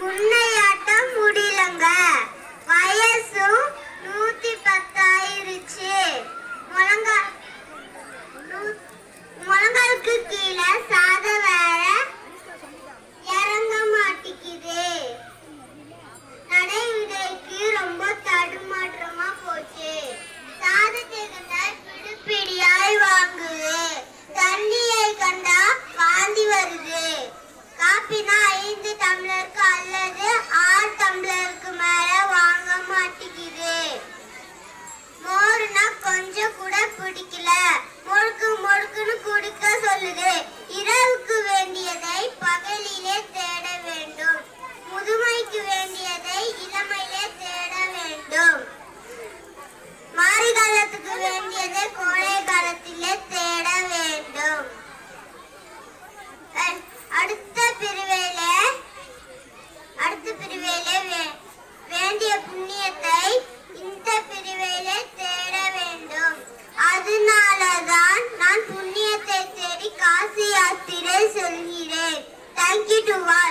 புன்னையாட்டம் முடியலங்க. வயசும் 110 ஆயிருச்சு. முழங்காலுக்கு கீழே சாத வேற இறங்க மாட்டிக்குது. நடைமுறைக்கு ரொம்ப தடுமாற்றமா போச்சு. சாதத்தை கண்டா பிடிப்பிடியாய் வாங்குது. தண்ணியை கண்டா வாந்தி வருது. காப்பினா 5 டம்ளருக்கு அல்லது 6 டம்ளருக்கு மேல வாங்க மாட்டேங்குது. மோர்னா கொஞ்சம் கூட பிடிக்கல. முழுக்குன்னு குடிக்க சொல்லுது. இரவுக்கு வேண்டியதை பகலிலே தேட வேண்டும். முதுமைக்கு வேண்டியதை இளமையிலே தேட வேண்டும். மாரி காலத்துக்கு வேண்டியதை கோடை காலத்திலே தேட வேண்டும். அடுத்த பிரிவிலே வேண்டிய புண்ணியத்தை இந்த பிரிவிலே தேட வேண்டும். அதனாலதான் நான் புண்ணியத்தை தேடி காசி யாத்திரை செல்கிறேன். Thank you to all.